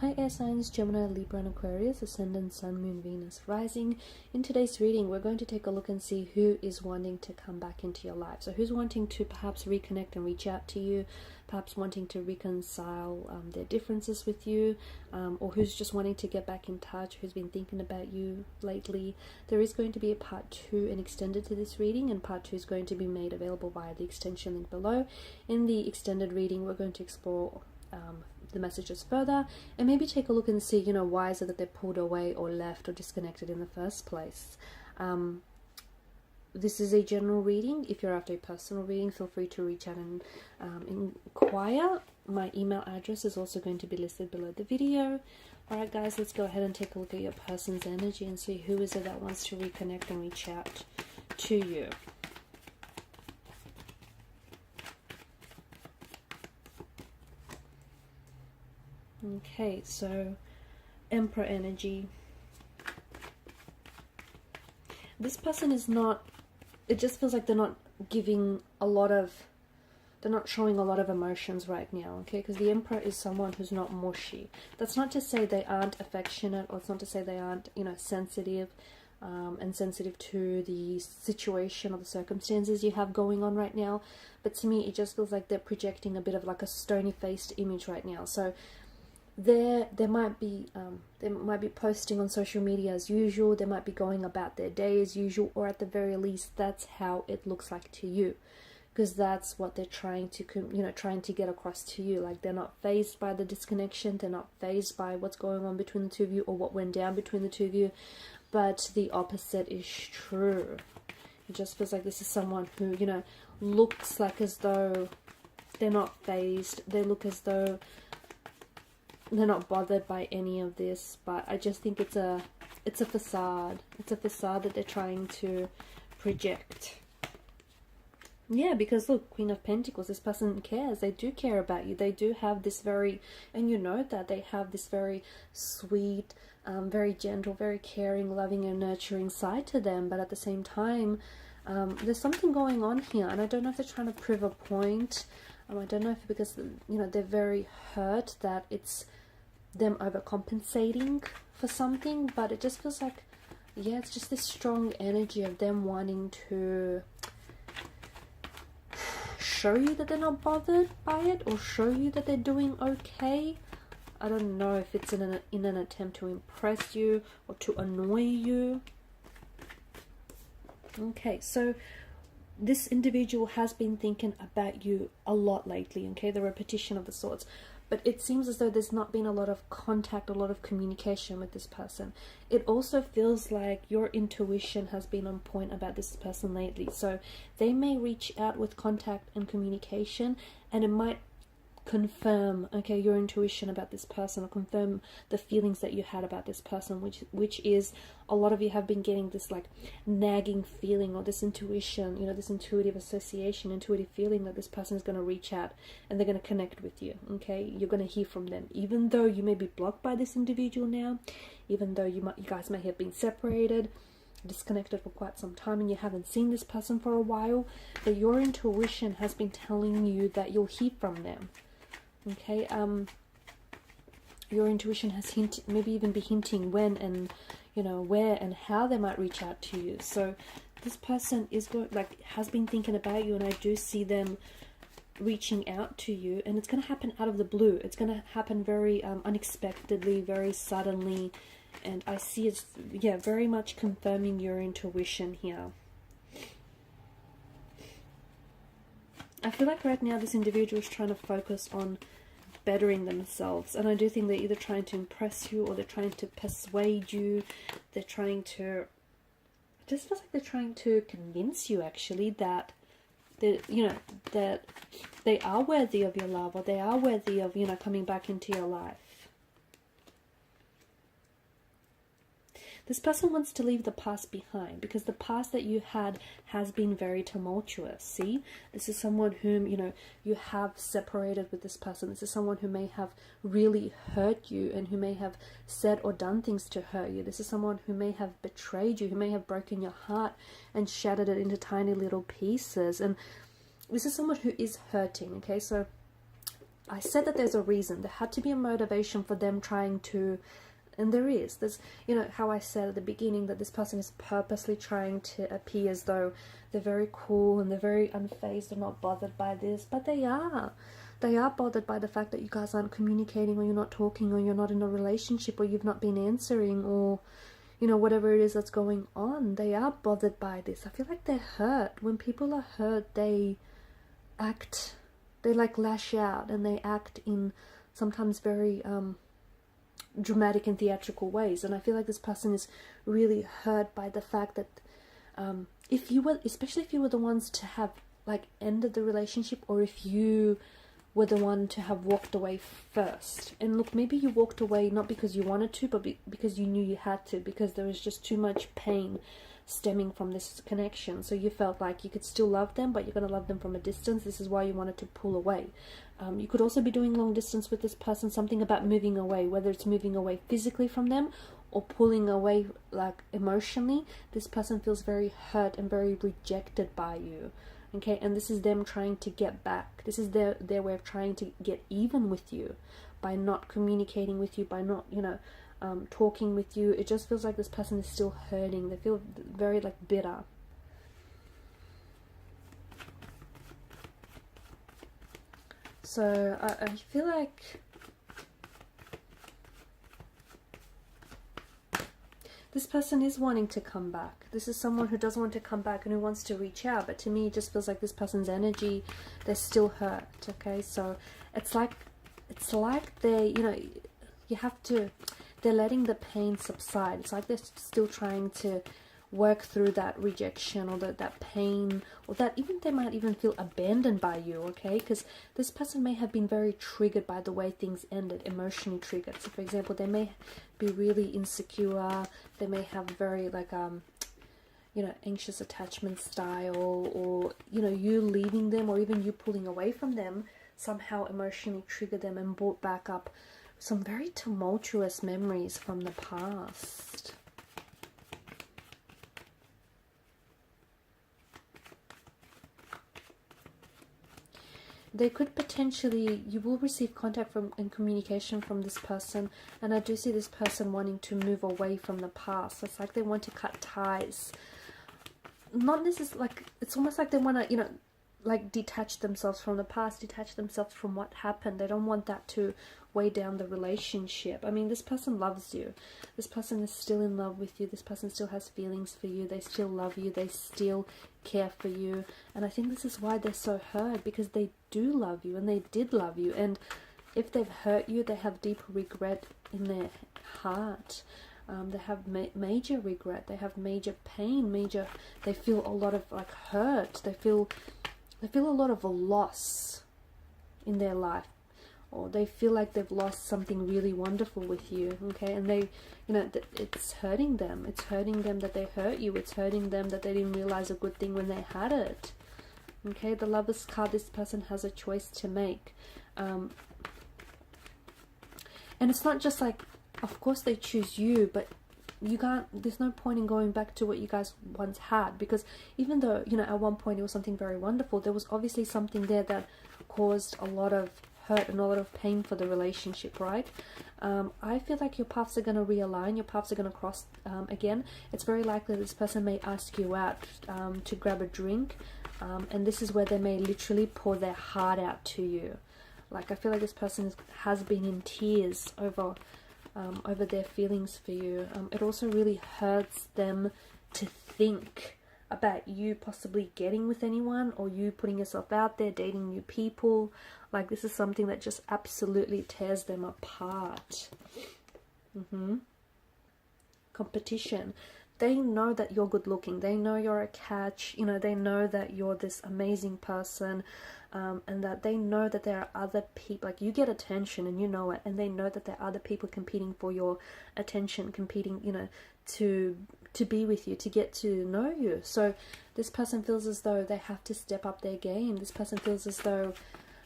Hi air signs, Gemini, Libra and Aquarius, Ascendant, Sun, Moon, Venus, Rising. In today's reading, we're going to take a look and see who is wanting to come back into your life. So who's wanting to perhaps reconnect and reach out to you, perhaps wanting to reconcile their differences with you, or who's just wanting to get back in touch, who's been thinking about you lately. There is going to be a part 2 and extended to this reading, and part 2 is going to be made available via the extension link below. In the extended reading, we're going to explore the messages further and maybe take a look and see, why is it that they're pulled away or left or disconnected in the first place. This is a general reading. If you're after a personal reading, feel free to reach out and inquire. My email address is also going to be listed below the video. Alright guys, let's go ahead and take a look at your person's energy and see who is it that wants to reconnect and reach out to you. Okay, so Emperor energy. This person is not, it just feels like they're not giving a lot of, they're not showing a lot of emotions right now, okay? Because the Emperor is someone who's not mushy. That's not to say they aren't affectionate, or it's not to say they aren't, sensitive and sensitive to the situation or the circumstances you have going on right now. But to me, it just feels like they're projecting a bit of like a stony-faced image right now. So they might be posting on social media as usual. They might be going about their day as usual, or at the very least, that's how it looks like to you, because that's what they're trying to get across to you. Like, they're not fazed by the disconnection. They're not fazed by what's going on between the two of you or what went down between the two of you. But the opposite is true. It just feels like this is someone who, looks like as though they're not fazed. They look as though they're not bothered by any of this, but I just think it's a facade. It's a facade that they're trying to project. Yeah, because look, Queen of Pentacles, this person cares. They do care about you. They do have this very, and that they have this very sweet, very gentle, very caring, loving and nurturing side to them. But at the same time, there's something going on here, and I don't know if they're trying to prove a point. I don't know if because, they're very hurt that it's them overcompensating for something, but it just feels like, yeah, it's just this strong energy of them wanting to show you that they're not bothered by it, or show you that they're doing okay. I don't know if it's in an attempt to impress you or to annoy you. Okay, so this individual has been thinking about you a lot lately, okay? The repetition of the swords. But it seems as though there's not been a lot of contact, a lot of communication with this person. It also feels like your intuition has been on point about this person lately. So they may reach out with contact and communication, and it might confirm, okay, your intuition about this person, or confirm the feelings that you had about this person, which is, a lot of you have been getting this like nagging feeling, or this intuition, this intuitive association, intuitive feeling that this person is going to reach out and they're going to connect with you. Okay, you're going to hear from them, even though you may be blocked by this individual now, even though you guys may have been separated, disconnected for quite some time, and you haven't seen this person for a while, but your intuition has been telling you that you'll hear from them. Okay, your intuition has hinted, maybe even be hinting when and where and how they might reach out to you. So this person is has been thinking about you, and I do see them reaching out to you, and it's going to happen out of the blue. It's going to happen very unexpectedly, very suddenly, and I see it's very much confirming your intuition here. I feel like right now this individual is trying to focus on bettering themselves, and I do think they're either trying to impress you, or they're trying to persuade you. They're trying to, it just feels like they're trying to convince you actually that that they are worthy of your love, or they are worthy of coming back into your life. This person wants to leave the past behind, because the past that you had has been very tumultuous. See, this is someone whom, you have separated with this person. This is someone who may have really hurt you, and who may have said or done things to hurt you. This is someone who may have betrayed you, who may have broken your heart and shattered it into tiny little pieces. And this is someone who is hurting, okay? So I said that there's a reason. There had to be a motivation for them trying to, and there is. There's, you know, how I said at the beginning that this person is purposely trying to appear as though they're very cool and they're very unfazed and not bothered by this, but they are. They are bothered by the fact that you guys aren't communicating, or you're not talking, or you're not in a relationship, or you've not been answering, or, you know, whatever it is that's going on. They are bothered by this. I feel like they're hurt. When people are hurt, they act, they like lash out, and they act in sometimes very dramatic and theatrical ways. And I feel like this person is really hurt by the fact that if you were, especially if you were the ones to have like ended the relationship, or if you were the one to have walked away first. And look, maybe you walked away not because you wanted to, but because you knew you had to, because there was just too much pain stemming from this connection. So you felt like you could still love them, but you're going to love them from a distance. This is why you wanted to pull away. You could also be doing long distance with this person, something about moving away, whether it's moving away physically from them or pulling away like emotionally. This person feels very hurt and very rejected by you. Okay, and this is them trying to get back. This is their way of trying to get even with you by not communicating with you, by not, you know, talking with you. It just feels like this person is still hurting. They feel very like bitter. So I feel like this person is wanting to come back. This is someone who does want to come back and who wants to reach out. But to me, it just feels like this person's energy, they're still hurt. Okay, so it's like they, you know, you have to, they're letting the pain subside. It's like they're still trying to work through that rejection, or that pain, or that even they might even feel abandoned by you. Okay, because this person may have been very triggered by the way things ended, emotionally triggered. So for example, they may be really insecure, they may have very like you know, anxious attachment style, or, you know, you leaving them or even you pulling away from them somehow emotionally triggered them and brought back up some very tumultuous memories from the past. They could potentially, you will receive contact from and communication from this person, and I do see this person wanting to move away from the past. It's like they want to cut ties. Not necessarily, like, it's almost like they want to, you know, like detach themselves from the past, detach themselves from what happened. They don't want that to weigh down the relationship. I mean, this person loves you. This person is still in love with you. This person still has feelings for you. They still love you. They still care for you. And I think this is why they're so hurt, because they do love you and they did love you. And if they've hurt you, they have deep regret in their heart. They have major regret. They have major pain. They feel a lot of like hurt. They feel a lot of a loss in their life, or they feel like they've lost something really wonderful with you. Okay, and they, you know, it's hurting them. It's hurting them that they hurt you. It's hurting them that they didn't realize a good thing when they had it. Okay, the Lovers card. This person has a choice to make, and it's not just like, of course they choose you, but you can't, there's no point in going back to what you guys once had, because even though, you know, at one point it was something very wonderful, there was obviously something there that caused a lot of hurt and a lot of pain for the relationship, right? I feel like your paths are going to realign, your paths are going to cross again. It's very likely this person may ask you out to grab a drink, and this is where they may literally pour their heart out to you. Like, I feel like this person has been in tears over their feelings for you. It also really hurts them to think about you possibly getting with anyone, or you putting yourself out there, dating new people. Like, this is something that just absolutely tears them apart. Competition. They know that you're good looking. They know you're a catch. You know, they know that you're this amazing person. And that they know that there are other people, like, you get attention and you know it, and they know that there are other people competing for your attention, competing, you know, to be with you, to get to know you. So this person feels as though they have to step up their game. This person feels as though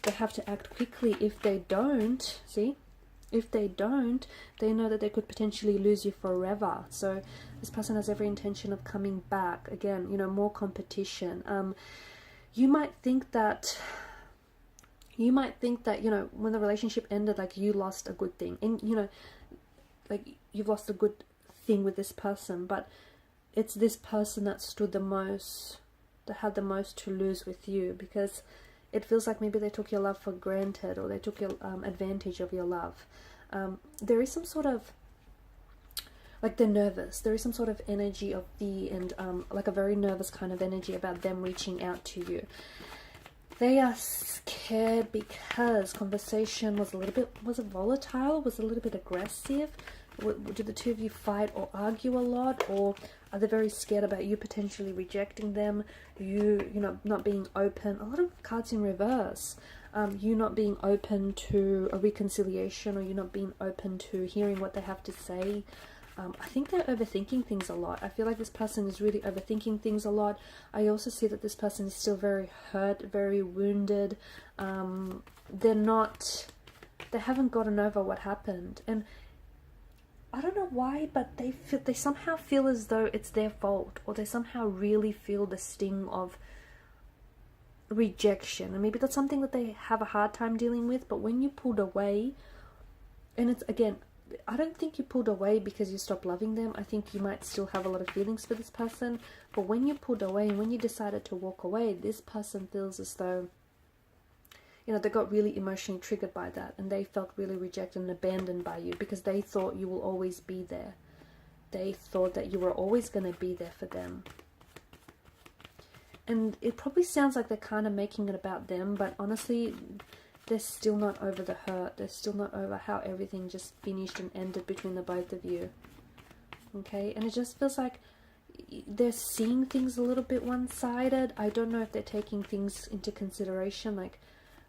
they have to act quickly. If they don't, if they don't, they know that they could potentially lose you forever. So this person has every intention of coming back. Again, you know, more competition. You might think that you might think that, you know, when the relationship ended, like, you lost a good thing, and, you know, like, you've lost a good thing with this person, but it's this person that stood the most, that had the most to lose with you, because it feels like maybe they took your love for granted, or they took your advantage of your love. There is some sort of, like, they're nervous. There is some sort of energy of fear and like a very nervous kind of energy about them reaching out to you. They are scared because conversation was a little bit, was it volatile? Was it a little bit aggressive? Did the two of you fight or argue a lot? Or are they very scared about you potentially rejecting them? You know, not being open. A lot of cards in reverse. You not being open to a reconciliation, or you not being open to hearing what they have to say. I think they're overthinking things a lot. I feel like this person is really overthinking things a lot. I also see that this person is still very hurt, very wounded. They haven't gotten over what happened. And I don't know why, but they somehow feel as though it's their fault, or they somehow really feel the sting of rejection. And maybe that's something that they have a hard time dealing with, but when you pulled away, and it's, again, I don't think you pulled away because you stopped loving them. I think you might still have a lot of feelings for this person, but when you pulled away and when you decided to walk away, this person feels as though, you know, they got really emotionally triggered by that, and they felt really rejected and abandoned by you, because they thought you will always be there. They thought that you were always going to be there for them. And it probably sounds like they're kind of making it about them, but honestly, they're still not over the hurt. They're still not over how everything just finished and ended between the both of you. Okay? And it just feels like they're seeing things a little bit one-sided. I don't know if they're taking things into consideration, like,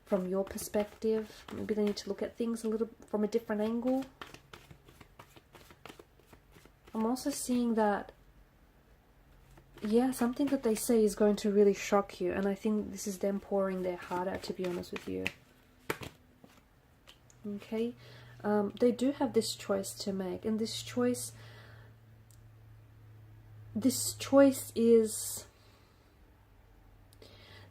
from your perspective. Maybe they need to look at things a little from a different angle. I'm also seeing that, yeah, something that they say is going to really shock you. And I think this is them pouring their heart out, to be honest with you. Okay, they do have this choice to make, and this choice is,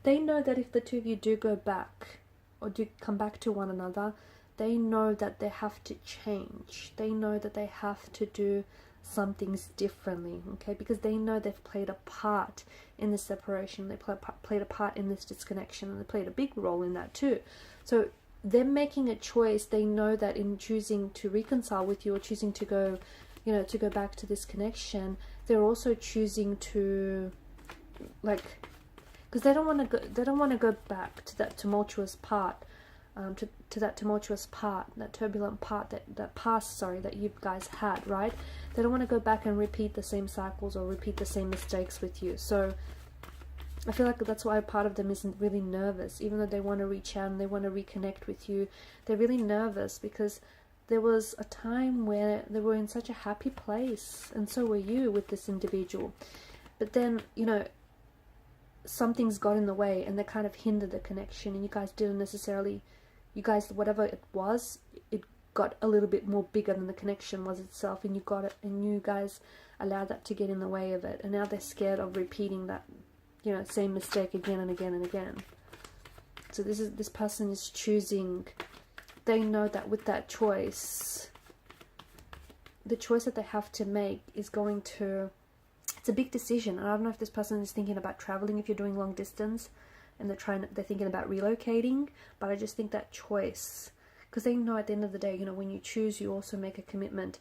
they know that if the two of you do go back, or do come back to one another, they know that they have to change. They know that they have to do some things differently, okay, because they know they've played a part in this separation, they played a part in this disconnection, and they played a big role in that too. So them making a choice, they know that in choosing to reconcile with you, or choosing to go, you know, to go back to this connection, they're also choosing to, like, because they don't want to go back to that tumultuous part, to that tumultuous part, that turbulent part, that past, sorry, that you guys had, right? They don't want to go back and repeat the same cycles or repeat the same mistakes with you. So I feel like that's why part of them isn't really nervous, even though they want to reach out and they want to reconnect with you. They're really nervous because there was a time where they were in such a happy place, and so were you with this individual. But then, you know, something's got in the way, and they kind of hindered the connection, and you guys didn't necessarily, whatever it was, it got a little bit more bigger than the connection was itself, and you got it, and you guys allowed that to get in the way of it, and now they're scared of repeating that, you know, same mistake again and again and again. So this person is choosing. They know that with that choice, the choice that they have to make is going to, it's a big decision. And I don't know if this person is thinking about traveling if you're doing long distance, and they're thinking about relocating, but I just think that choice, because they know at the end of the day, you know, when you choose, you also make a commitment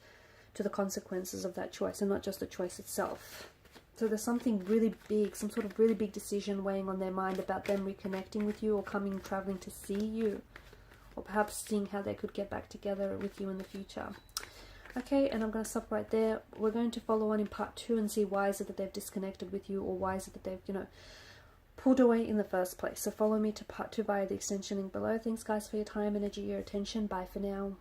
to the consequences of that choice, and not just the choice itself. So there's something really big, some sort of really big decision weighing on their mind about them reconnecting with you, or traveling to see you, or perhaps seeing how they could get back together with you in the future. Okay, and I'm going to stop right there. We're going to follow on in part 2 and see why is it that they've disconnected with you, or why is it that they've, you know, pulled away in the first place. So follow me to part 2 via the extension link below. Thanks guys for your time, energy, your attention. Bye for now.